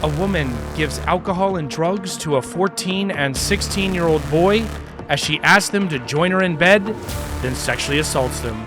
A woman gives alcohol and drugs to a 14 and 16-year-old boy as she asks them to join her in bed, then sexually assaults them.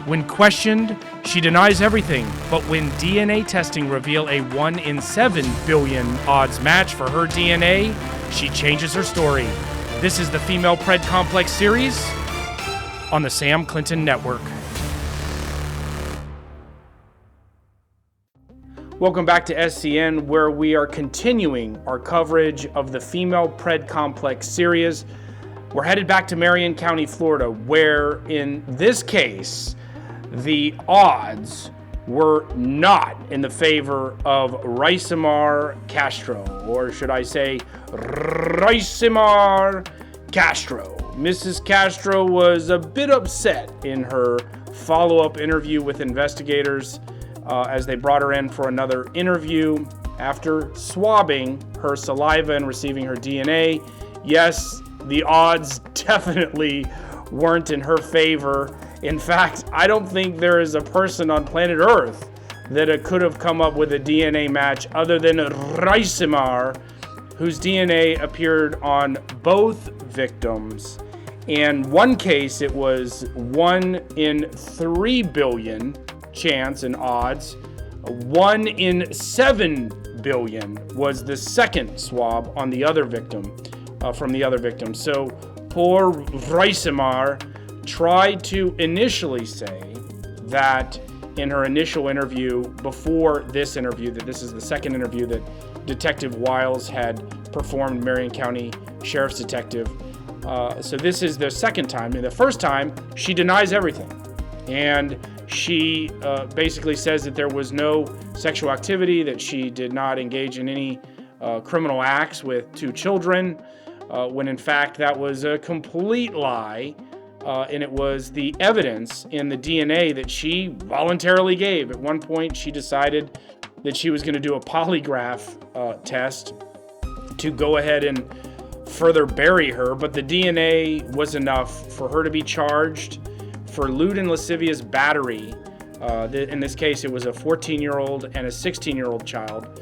When questioned, she denies everything, but when DNA testing reveal a 1 in 7 billion odds match for her DNA, she changes her story. This is the Female Pred Complex series on the Sam Clinton Network. Welcome back to SCN, where we are continuing our coverage of the Female Pred Complex series. We're headed back to Marion County, Florida, where in this case, the odds were not in the favor of Raisamar Castro, or should I say Raisamar Castro. Mrs. Castro was a bit upset in her follow-up interview with investigators as they brought her in for another interview after swabbing her saliva and receiving her DNA. Yes, the odds definitely weren't in her favor. In fact, I don't think there is a person on planet Earth that could have come up with a DNA match other than Raisamar, whose DNA appeared on both victims. In one case, it was 1 in 3 billion chance and odds. 1 in 7 billion was the second swab on the other victim, from the other victim. So poor Raisamar tried to initially say that in her initial interview, before this interview, that this is the second interview that Detective Wiles had performed, Marion County Sheriff's Detective. So this is the second time. And the first time, she denies everything. And she basically says that there was no sexual activity, that she did not engage in any criminal acts with 2 children, when in fact that was a complete lie. And it was the evidence in the DNA that she voluntarily gave. At one point, she decided that she was going to do a polygraph test to go ahead and further bury her, but the DNA was enough for her to be charged for lewd and lascivious battery. In this case, it was a 14-year-old and a 16-year-old child.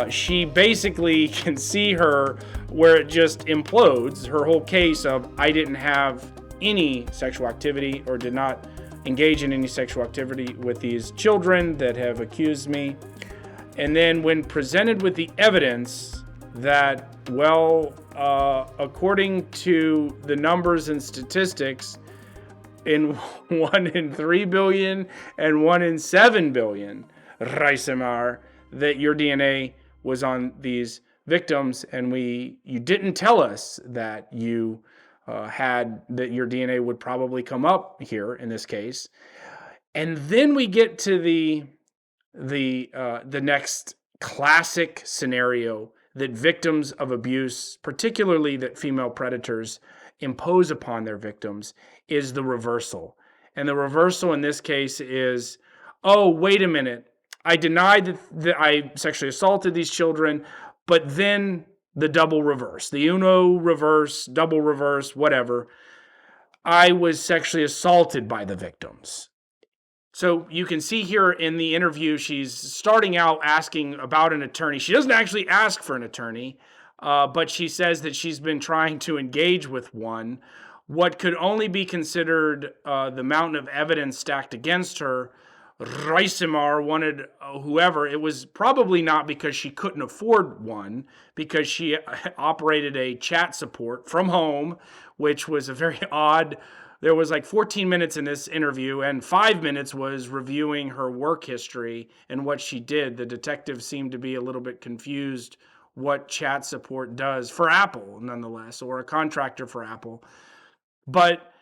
She basically can see her where it just implodes, her whole case of, I didn't have any sexual activity or did not engage in any sexual activity with these children that have accused me. And then when presented with the evidence that, well, according to the numbers and statistics, in 1 in 3 billion and 1 in 7 billion, Raisamar, that your DNA was on these victims, and you didn't tell us that you that your DNA would probably come up here in this case. And then we get to the next classic scenario that victims of abuse, particularly that female predators impose upon their victims, is the reversal. And the reversal in this case is, oh, wait a minute, I denied that I sexually assaulted these children, but then the double reverse, the uno reverse, double reverse, whatever, I was sexually assaulted by the victims. So you can see here in the interview, she's starting out asking about an attorney. She doesn't actually ask for an attorney, but she says that she's been trying to engage with one. What could only be considered the mountain of evidence stacked against her, Raisamar wanted whoever. It was probably not because she couldn't afford one, because she operated a chat support from home, which was a very odd. There was like 14 minutes in this interview, and 5 minutes was reviewing her work history and what she did. The detective seemed to be a little bit confused what chat support does for Apple, nonetheless, or a contractor for Apple. But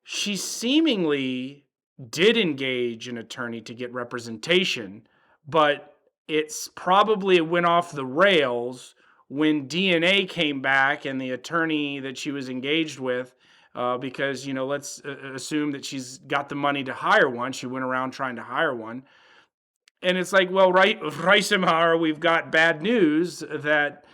she seemingly did engage an attorney to get representation, but it went off the rails when DNA came back and the attorney that she was engaged with, because, let's assume that she's got the money to hire one. She went around trying to hire one. And it's like, well, right, Raisamar, we've got bad news that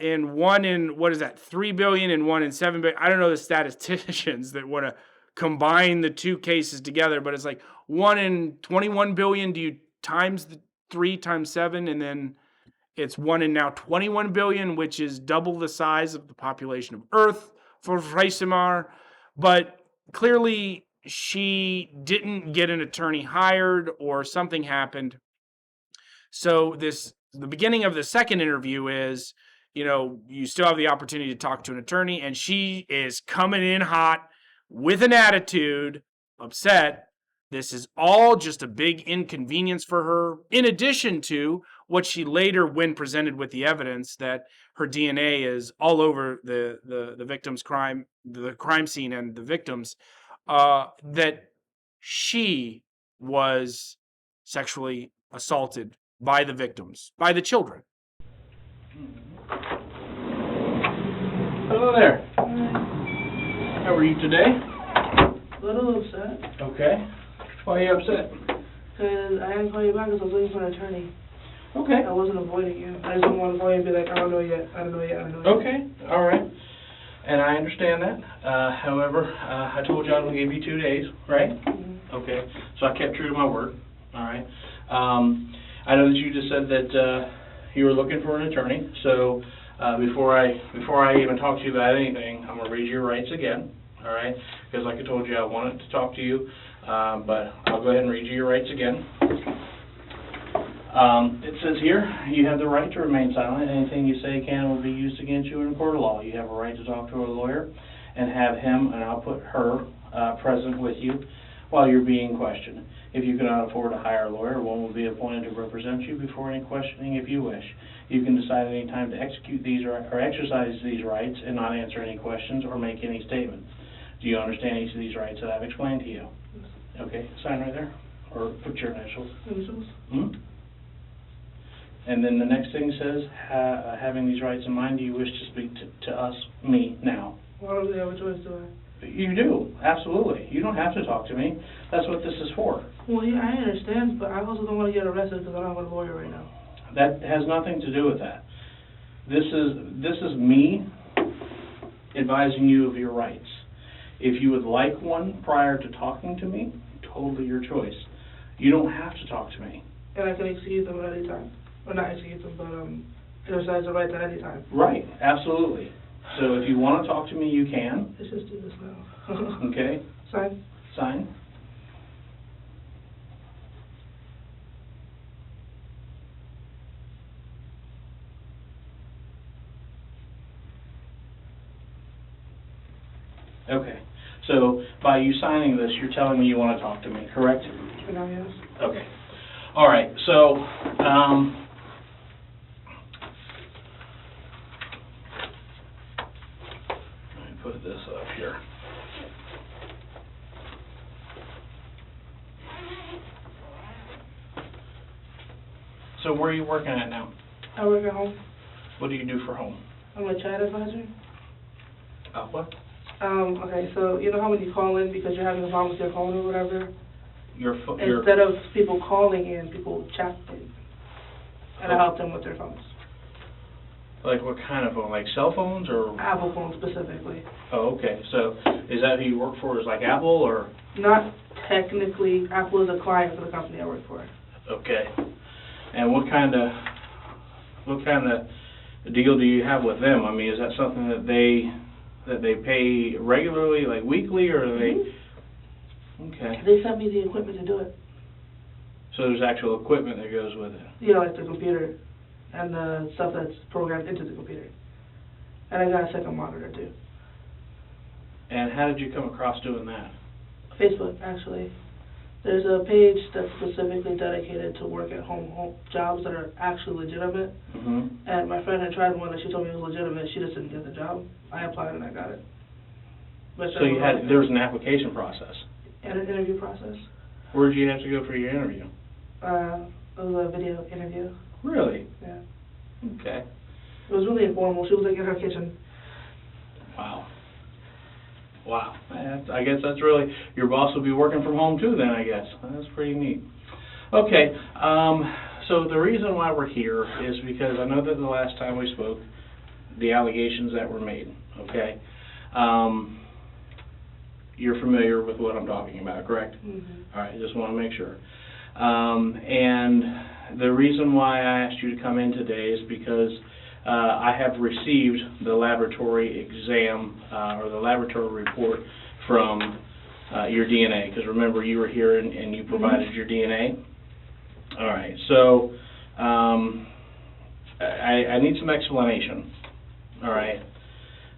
in 1 in, 3 billion and 1 in 7 billion. I don't know the statisticians that want to combine the two cases together, but it's like 1 in 21 billion. Do you times the 3 times 7 and then It's 1 in now 21 billion, which is double the size of the population of Earth for Raisamar. But clearly, she didn't get an attorney hired, or something happened. So the beginning of the second interview is, you still have the opportunity to talk to an attorney, and she is coming in hot with an attitude, upset. This is all just a big inconvenience for her, in addition to what she later, when presented with the evidence that her DNA is all over the victim's crime, the crime scene and the victims, that she was sexually assaulted by the victims, by the children. Hello there. Hi. How are you today? A little upset. Okay. Why are you upset? Because I didn't call you back because I was looking for an attorney. Okay. I wasn't avoiding you. I just didn't want to call you and be like, I don't know yet, I don't know yet, I don't know yet. Okay. All right. And I understand that. However, I told you I was going to give you 2 days, right? Mm-hmm. Okay. So I kept true to my word. All right. I know that you just said that you were looking for an attorney. So before I even talk to you about anything, I'm going to read your rights again. All right. Because like I told you, I wanted to talk to you. But I'll go ahead and read you your rights again. It says here, you have the right to remain silent. Anything you say can or will be used against you in a court of law. You have a right to talk to a lawyer and have him, and I'll put her, present with you while you're being questioned. If you cannot afford to hire a lawyer, one will be appointed to represent you before any questioning if you wish. You can decide at any time to execute these or exercise these rights and not answer any questions or make any statements. Do you understand each of these rights that I've explained to you? Okay, sign right there, or put your initials. Initials? Hmm? And then the next thing says, having these rights in mind, do you wish to speak to us, me, now? Well, I don't really have a choice, do I? You do, absolutely. You don't have to talk to me. That's what this is for. Well, yeah, I understand, but I also don't want to get arrested because I don't have a lawyer right now. That has nothing to do with that. This is me advising you of your rights. If you would like one prior to talking to me, totally your choice. You don't have to talk to me. And I can execute them at any time. Or not execute them, but exercise the right at any time. Right, absolutely. So if you want to talk to me, you can. Let's just do this now. Okay. Sign. Sign. Okay. So by you signing this, you're telling me you want to talk to me, correct? For now, yes. Okay. All right. So, let me put this up here. So where are you working at now? I work at home. What do you do for home? I'm a chat advisor. What? Okay, so you know how when you call in because you're having a problem with your phone or whatever? Your Instead of people calling in, people chat in. And I help them with their phones. Like what kind of phone? Like cell phones or? Apple phones specifically. Oh, okay. So is that who you work for? Is like Apple or? Not technically. Apple is a client for the company I work for. Okay. And what kind of deal do you have with them? I mean, is that something that they pay regularly, like weekly, or are they? Okay. They sent me the equipment to do it. So there's actual equipment that goes with it. You know, like the computer and the stuff that's programmed into the computer. And I got a second monitor too. And how did you come across doing that? Facebook, actually. There's a page that's specifically dedicated to work at home jobs that are actually legitimate. Mm-hmm. And my friend had tried one and she told me it was legitimate. She just didn't get the job. I applied and I got it. But So there was an application process. And an interview process. Where did you have to go for your interview? It was a video interview. Really? Yeah. Okay. It was really informal. She was like in her kitchen. Wow. Wow. I guess that's really, your boss will be working from home too then, I guess. That's pretty neat. Okay, so the reason why we're here is because I know that the last time we spoke, the allegations that were made, okay? You're familiar with what I'm talking about, correct? Mm-hmm. All right, just want to make sure. And the reason why I asked you to come in today is because I have received the laboratory exam or the laboratory report from your DNA, because remember you were here and you provided your DNA. All right, so I need some explanation. All right,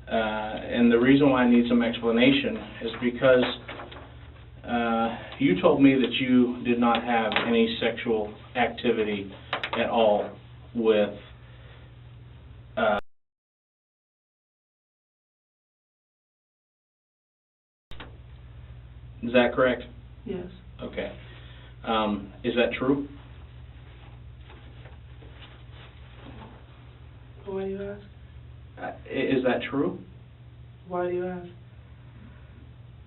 and the reason why I need some explanation is because you told me that you did not have any sexual activity at all with is that correct? Yes. Okay. Is that true? Why do you ask? Is that true? Why do you ask?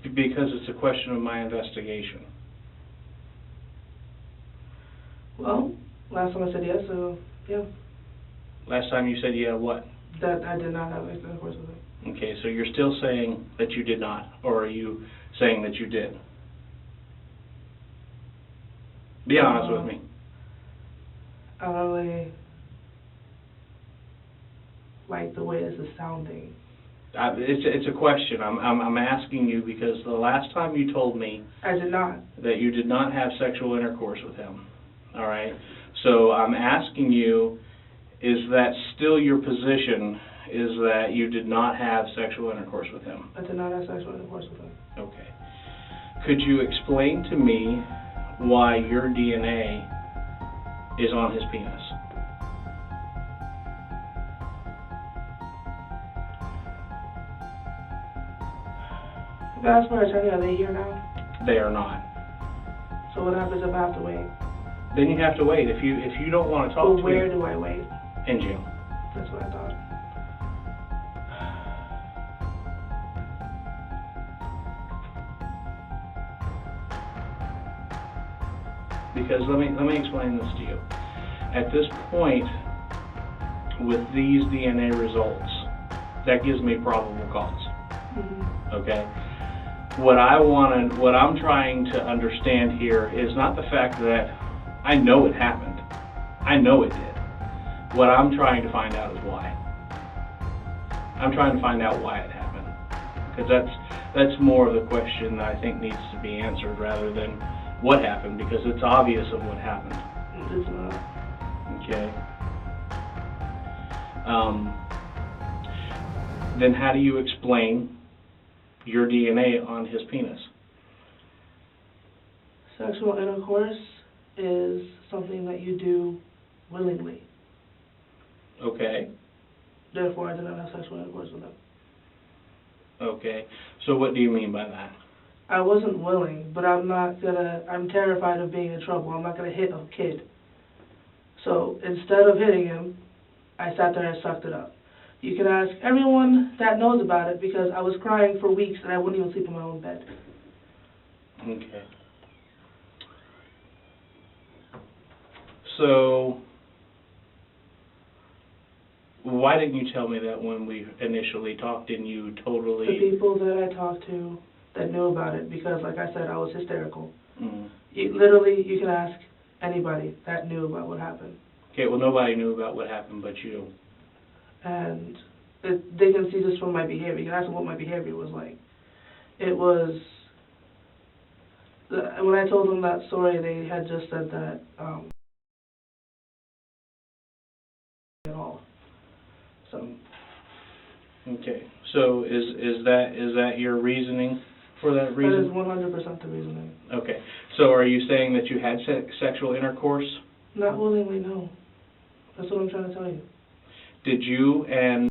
Because it's a question of my investigation. Well, last time I said yes, so yeah. Last time you said yeah, what? That I did not have intercourse with him. Okay, so you're still saying that you did not, or are you saying that you did? Be honest with me. I don't really like the way this is sounding. It's a question. I'm asking you because the last time you told me I did not. that you did not have sexual intercourse with him. All right. So I'm asking you, is that still your position? Is that you did not have sexual intercourse with him? I did not have sexual intercourse with him. Okay. Could you explain to me why your DNA is on his penis? If I ask my attorney, are they here now? They are not. So what happens if I have to wait? Then you have to wait. If you don't want to talk to Well, where me, do I wait? in jail. That's what I thought. Because let me explain this to you. At this point, with these DNA results, that gives me probable cause. Mm-hmm. Okay? What I'm trying to understand here is not the fact that I know it happened. I know it did. What I'm trying to find out is why. I'm trying to find out why it happened. Because that's more of the question that I think needs to be answered rather than what happened, because it's obvious of what happened. It's not. Okay. Then how do you explain your DNA on his penis? Sexual intercourse is something that you do willingly. Okay. Therefore, I did not have sexual intercourse with him. Okay. So what do you mean by that? I wasn't willing, but I'm terrified of being in trouble. I'm not gonna hit a kid. So instead of hitting him, I sat there and sucked it up. You can ask everyone that knows about it, because I was crying for weeks and I wouldn't even sleep in my own bed. Okay. So why didn't you tell me that when we initially talked and you totally... The people that I talked to that knew about it, because like I said, I was hysterical. Mm. You can ask anybody that knew about what happened. Okay, well, nobody knew about what happened but you. And they can see this from my behavior. You can ask them what my behavior was like. It was, when I told them that story, they had just said that, at all. So. Okay, so is that your reasoning for that reason? That is 100% the reasoning. Okay, so are you saying that you had sexual intercourse? Not willingly, no. That's what I'm trying to tell you. Did you and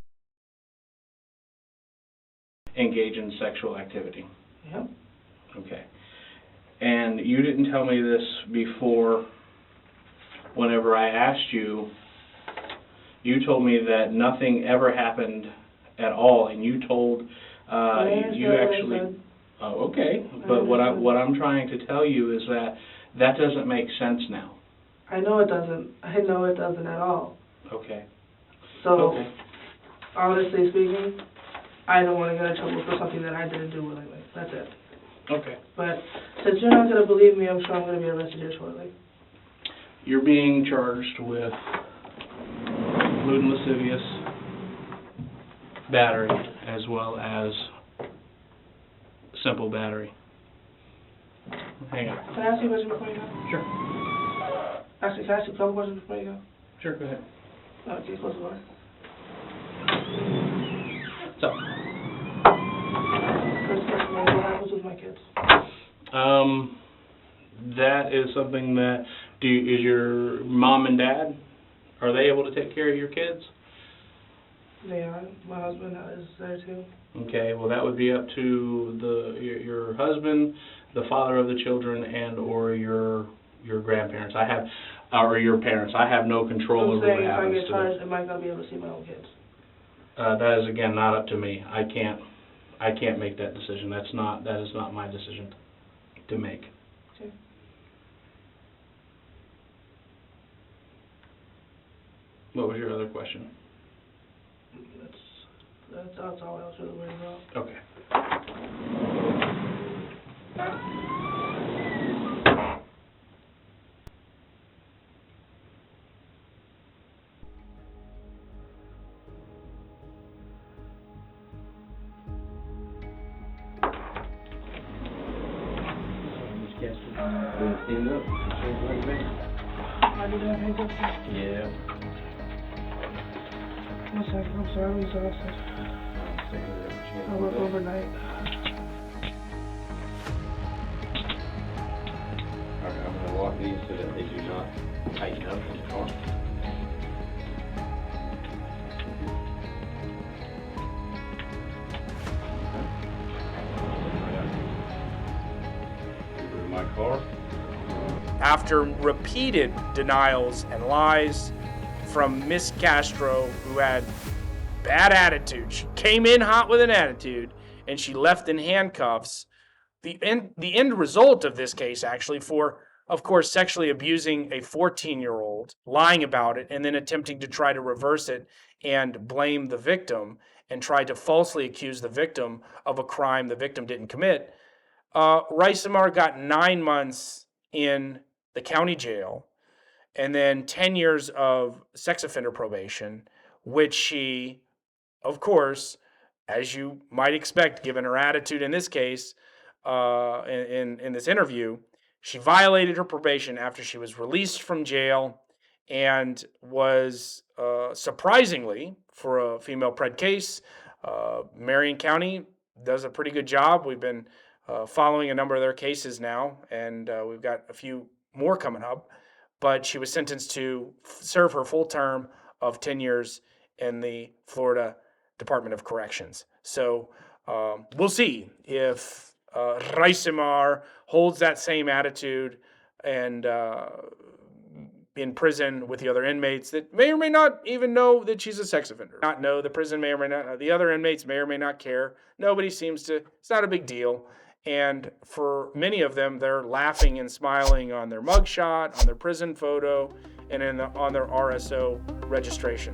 engage in sexual activity? Yep. Okay. And you didn't tell me this before. Whenever I asked you, you told me that nothing ever happened at all, and you told you actually. Oh, okay. But what I'm trying to tell you is that doesn't make sense now. I know it doesn't. I know it doesn't at all. Okay. So, okay. Honestly speaking, I don't want to get in trouble for something that I didn't do willingly. That's it. Okay. But since you're not going to believe me, I'm sure I'm going to be arrested here shortly. You're being charged with lewd and lascivious battery as well as simple battery. Hang on. Can I ask you a question before you go? Sure. Actually, can I ask you a couple questions before you go? Sure, go ahead. Okay, close the door. So, First question, what happens with my kids? that is something that, is your mom and dad, are they able to take care of your kids? They are. My husband is there too. Okay, well, that would be up to your husband, the father of the children, and or your grandparents. Or your parents. I have no control over what happens if I get to charged, them. am I gonna be able to see my own kids? That is again not up to me. I can't make that decision. That is not my decision to make. Okay. What was your other question? That's all I was really worried about. Okay. Stand up. I do have handcuffs. Yeah. One second, I'm sorry, I'm exhausted. I work overnight. Alright, I'm gonna lock these so that they do not tighten up in the car. Over to my car. After repeated denials and lies from Miss Castro, who had bad attitude, she came in hot with an attitude, and she left in handcuffs. The end result of this case, actually, for, of course, sexually abusing a 14-year-old, lying about it, and then attempting to try to reverse it and blame the victim and try to falsely accuse the victim of a crime the victim didn't commit. Raisamar got 9 months in the county jail, and then 10 years of sex offender probation, which she, of course, as you might expect, given her attitude in this case, in this interview, she violated her probation after she was released from jail and was, surprisingly, for a female pred case, Marion County does a pretty good job. We've been following a number of their cases now, and we've got a few more coming up. But she was sentenced to serve her full term of 10 years in the Florida Department of Corrections. So we'll see if Raisamar holds that same attitude and in prison with the other inmates that may or may not even know that she's a sex offender. Not know, the prison may or may not know. The other inmates may or may not care. Nobody seems to, it's not a big deal. And for many of them, they're laughing and smiling on their mugshot, on their prison photo, and on their RSO registration.